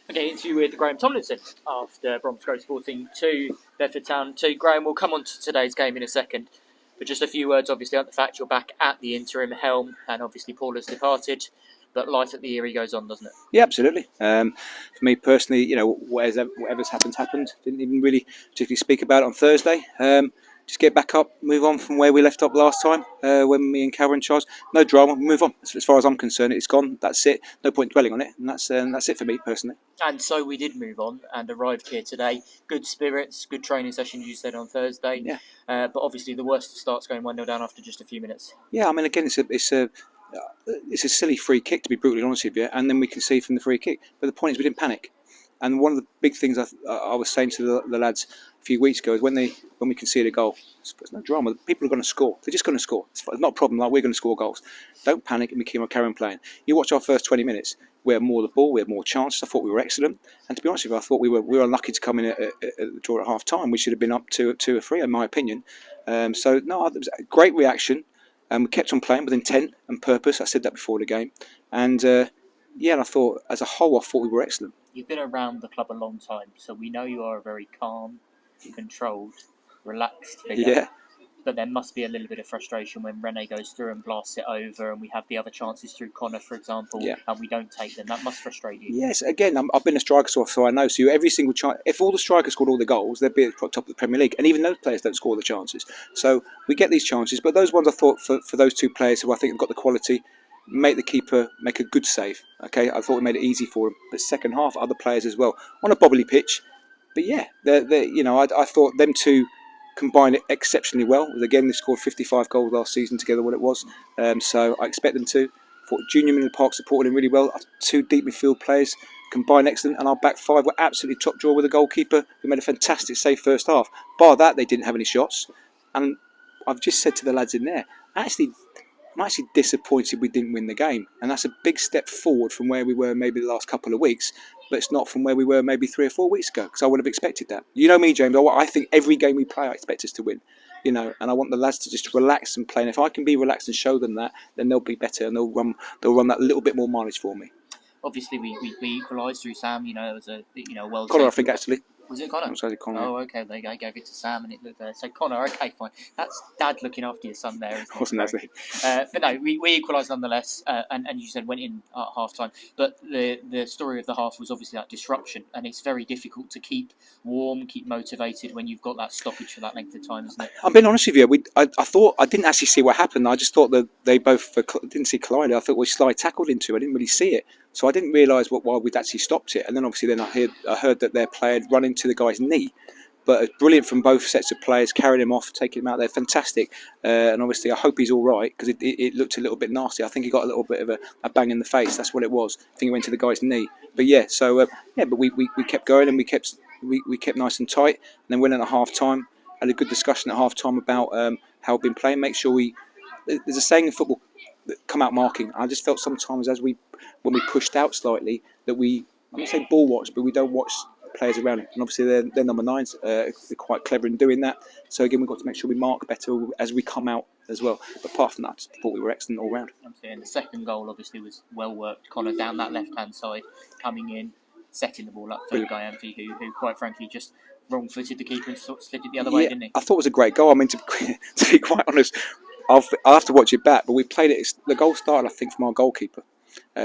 Okay, interview with Graeme Tomlinson after Bromsgrove Sporting 2, Bedford Town 2. Graeme, we'll come on to today's game in a second, but just a few words, obviously, on the fact you're back at the interim helm, and obviously Paul has departed, but life at the Erie goes on, doesn't it? Yeah, absolutely. For me personally, whatever's happened. Didn't even really particularly speak about it on Thursday. Just get back up, move on from where we left up last time when me and Cal were in charge. No drama, move on. As far as I'm concerned, it's gone. That's it. No point dwelling on it, and that's it for me personally. And so we did move on and arrived here today. Good spirits, good training sessions, you said on Thursday. Yeah. But obviously the worst starts going 1-0 down after just a few minutes. Yeah, I mean, again, it's a silly free kick, to be brutally honest with you, and then we concede from the free kick. But the point is, we didn't panic. And one of the big things I was saying to the lads a few weeks ago is when we concede a goal, it's no drama. People are going to score. They're just going to score. It's not a problem. Like, we're going to score goals. Don't panic, and we carry on playing. You watch our first 20 minutes. We had more of the ball. We had more chances. I thought we were excellent. And to be honest with you, I thought we were unlucky to come in at the draw at half time. We should have been up 2 or 3, in my opinion. So no, it was a great reaction. We kept on playing with intent and purpose. I said that before the game. And and I thought, as a whole, we were excellent. You've been around the club a long time, so we know you are a very calm, controlled, relaxed figure. Yeah. But there must be a little bit of frustration when Rene goes through and blasts it over, and we have the other chances through Connor, for example, and we don't take them. That must frustrate you. Yes, again, I've been a striker, so I know. So every single chance, if all the strikers scored all the goals, they'd be at the top of the Premier League. And even those players don't score the chances. So we get these chances, but those ones I thought for those 2 players who I think have got the quality, make the keeper make a good save. Okay, I thought we made it easy for him. But second half, other players as well on a bobbly pitch. But yeah, I thought them 2 combined it exceptionally well. Again, they scored 55 goals last season together, what it was. So I expect them to. Thought Junior Middle Park supported him really well. 2 deep midfield players combined excellent, and our back 5 were absolutely top drawer with a goalkeeper who made a fantastic save first half. Bar that, they didn't have any shots. And I've just said to the lads in there, I'm actually disappointed we didn't win the game, and that's a big step forward from where we were maybe the last couple of weeks, but it's not from where we were maybe 3 or 4 weeks ago, because I would have expected that. You know me, James, I think every game we play I expect us to win, and I want the lads to just relax and play, and if I can be relaxed and show them that, then they'll be better, and they'll run that little bit more mileage for me. Obviously we equalised through Sam, it was a well. Connor, I think, actually. Was it Connor? I'm sorry, Connor. Oh, okay. They gave it to Sam, and it looked there. So Connor, okay, fine. That's Dad looking after your son there. Wasn't that? But no, we equalised nonetheless, and you said went in at half time. But the story of the half was obviously that disruption, and it's very difficult to keep warm, keep motivated when you've got that stoppage for that length of time, isn't it? I'm being honest with you. I thought I didn't actually see what happened. I just thought that they both didn't see collided. I thought we slide tackled into. I didn't really see it. So I didn't realise why we'd actually stopped it. And then obviously I heard that their player had run into the guy's knee. But it's brilliant from both sets of players, carrying him off, taking him out there. Fantastic. And obviously I hope he's all right, because it looked a little bit nasty. I think he got a little bit of a bang in the face. That's what it was. I think it went to the guy's knee. But yeah, so but we kept going, and we kept nice and tight. And then went in at half time. Had a good discussion at half time about how we've been playing. Make sure there's a saying in football, come out marking. I just felt sometimes when we pushed out slightly, that I wouldn't say ball watch, but we don't watch players around it. And obviously their number 9s, they're quite clever in doing that. So again, we've got to make sure we mark better as we come out as well. But apart from that, I thought we were excellent all round. And the second goal obviously was well worked. Connor down that left-hand side, coming in, setting the ball up for Graeme, who quite frankly just wrong-footed the keeper and sort of slid it the other way, didn't he? I thought it was a great goal. I mean, to be quite honest, I'll have to watch it back, but we played it. The goal started, I think, from our goalkeeper.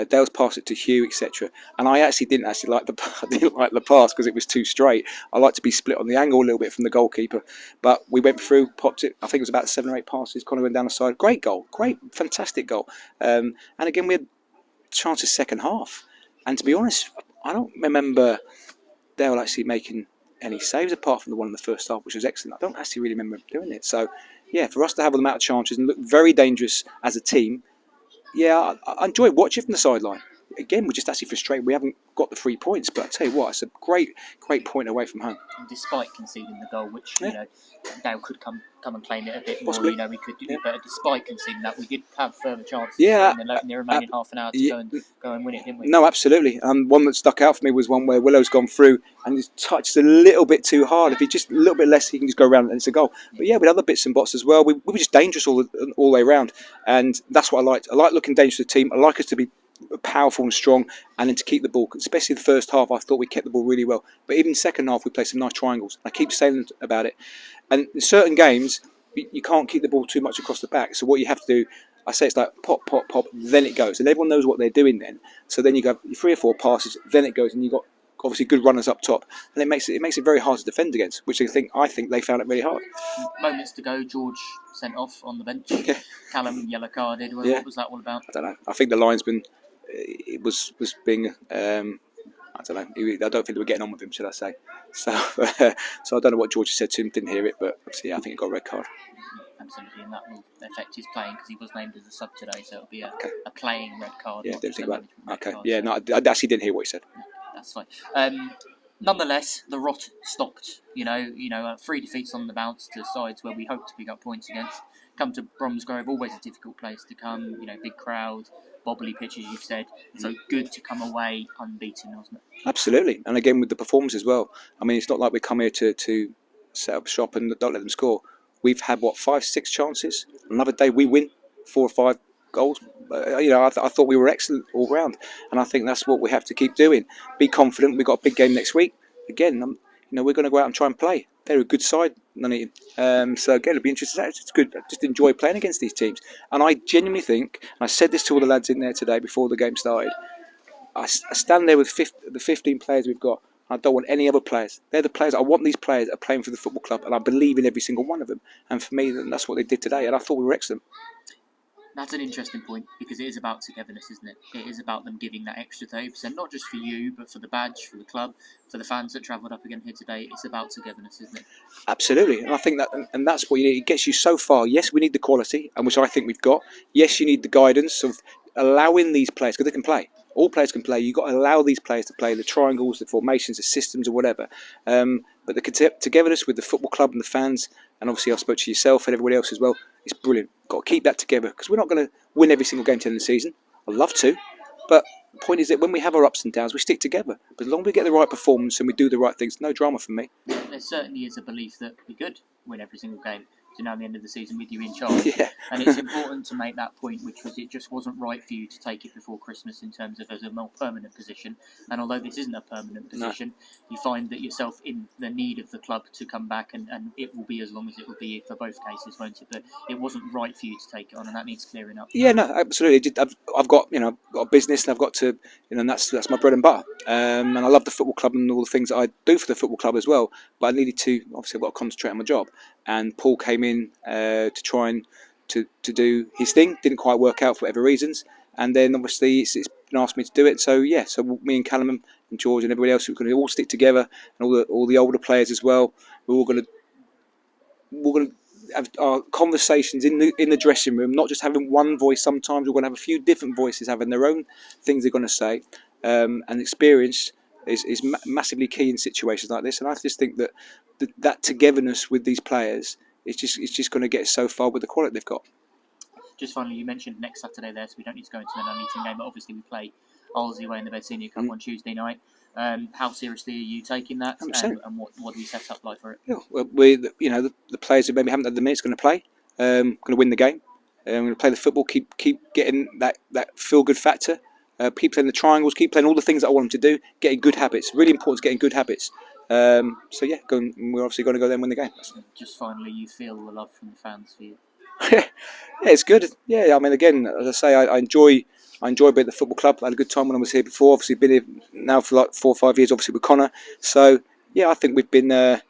Dale's passed it to Hugh, etc. And I actually didn't like the pass because it was too straight. I like to be split on the angle a little bit from the goalkeeper. But we went through, popped it. I think it was about 7 or 8 passes. Connor went down the side. Great goal, fantastic goal. And again, we had chances second half. And to be honest, I don't remember Dale actually making any saves apart from the one in the first half, which was excellent. I don't actually really remember doing it. So yeah, for us to have all the amount of chances and look very dangerous as a team. Yeah, I enjoy watching from the sideline. Again, we're just actually frustrated we haven't got the 3 points. But I tell you what, it's a great point away from home. And despite conceding the goal, which Dale could come and claim it a bit Possibly. more. We could do but despite conceding that, we did have further chances. Yeah, in the remaining half an hour to go and win it, didn't we? No, absolutely. And one that stuck out for me was one where Willow's gone through and he's touched a little bit too hard. If he just a little bit less, he can just go around and it's a goal. But yeah, with other bits and bots as well, we were just dangerous all the way around, and that's what I liked. I like looking dangerous to the team. I like us to be powerful and strong, and then to keep the ball, especially the first half, I thought we kept the ball really well. But even the second half, we played some nice triangles. I keep saying about it. And in certain games, you can't keep the ball too much across the back. So what you have to do, I say it's like pop, pop, pop, then it goes. And everyone knows what they're doing then. So then you go 3 or 4 passes, then it goes, and you've got obviously good runners up top. And it makes it very hard to defend against, which I think they found it really hard. Moments to go, George sent off on the bench. Yeah. Callum yellow carded. What was that all about? I don't know. I think the linesman was being... I don't know. I don't think they were getting on with him, should I say? So, so I don't know what George said to him. Didn't hear it, but obviously, I think he got a red card. Absolutely, and that will affect his playing because he was named as a sub today, so it'll be a playing red card. Yeah, didn't think about it. Okay. Card, yeah, so. no, I actually didn't hear what he said. No, that's fine. Nonetheless, the rot stopped. 3 defeats on the bounce to sides where we hoped to pick up points against. Come to Bromsgrove, always a difficult place to come. Big crowd, bobbly pitches, you've said. So good to come away unbeaten, wasn't it? Absolutely, and again with the performance as well. I mean, it's not like we come here to set up shop and don't let them score. We've had 5, 6 chances. Another day we win 4 or 5 goals. I thought we were excellent all round, and I think that's what we have to keep doing. Be confident. We've got a big game next week. Again, we're going to go out and try and play. They're a good side, Nuneaton. So again, it'll be interesting. It's good. I just enjoy playing against these teams, and I genuinely think. And I said this to all the lads in there today before the game started. I stand there with the 15 players we've got. I don't want any other players. They're the players. I want these players that are playing for the football club, and I believe in every single one of them. And for me, that's what they did today, and I thought we were excellent. That's an interesting point because it is about togetherness, isn't it? It is about them giving that extra 30%, not just for you, but for the badge, for the club, for the fans that travelled up again here today. It's about togetherness, isn't it? Absolutely, and I think and that's what you need. It gets you so far. Yes, we need the quality, and which I think we've got. Yes, you need the guidance of allowing these players, because they can play. All players can play. You've got to allow these players to play the triangles, the formations, the systems, or whatever. But the togetherness with the football club and the fans, and obviously I spoke to yourself and everybody else as well, it's brilliant. Got to keep that together because we're not going to win every single game to the end of the season. I'd love to, but the point is that when we have our ups and downs, we stick together. But as long as we get the right performance and we do the right things, no drama for me. There certainly is a belief that we could win every single game. So now at the end of the season with you in charge. Yeah. And it's important to make that point, which was it just wasn't right for you to take it before Christmas in terms of as a more permanent position. And although this isn't a permanent position, you find that yourself in the need of the club to come back, and it will be as long as it will be for both cases, won't it? But it wasn't right for you to take it on, and that needs clearing up. Yeah, no, absolutely. I've got got a business, and I've got to and that's my bread and butter. And I love the football club and all the things that I do for the football club as well. But I needed to obviously I've got to concentrate on my job. And Paul came in to try and to do his thing. Didn't quite work out for whatever reasons. And then obviously it's been asked me to do it. So yeah, so me and Callum and George and everybody else, we're going to all stick together, and all the older players as well. We're all going to have our conversations in the dressing room, not just having one voice. Sometimes we're going to have a few different voices having their own things they're going to say. And experience is massively key in situations like this. And I just think that that togetherness with these players is just going to get so far with the quality they've got. Just finally, you mentioned next Saturday there, so we don't need to go into the Nuneaton game, but obviously we play Arlesey away in the Bed Senior Cup on Tuesday night. How seriously are you taking that, and what do we set up like for it? Yeah, well, the players who maybe haven't had the minutes going to play, going to win the game. We're going to play the football, keep getting that feel good factor. Keep playing the triangles, keep playing all the things that I want them to do, getting good habits. Really important, getting good habits. So yeah, we're obviously going to go there and win the game. Just finally, you feel the love from the fans for you. Yeah, it's good. Yeah, I mean, again, as I say, I enjoy being at the football club. I had a good time when I was here before. Obviously, been here now for like 4 or 5 years. Obviously with Connor. So yeah, I think we've been. I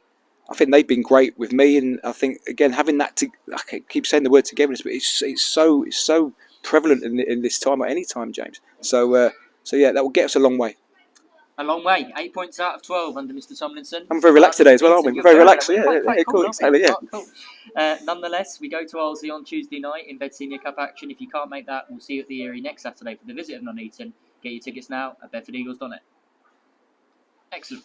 think they've been great with me, and I think again having that. I keep saying the word togetherness, but it's so prevalent in this time or any time, James. So yeah, that will get us a long way. A long way. 8 points out of 12 under Mr. Tomlinson. I'm very relaxed today as well, aren't we? We're very relaxed. Yeah, cool. Exactly, yeah. Cool. Nonetheless, we go to Arlesey on Tuesday night in Bed Senior Cup action. If you can't make that, we'll see you at the Erie next Saturday for the visit of Nuneaton. Get your tickets now at bedfordeagles.net. Excellent.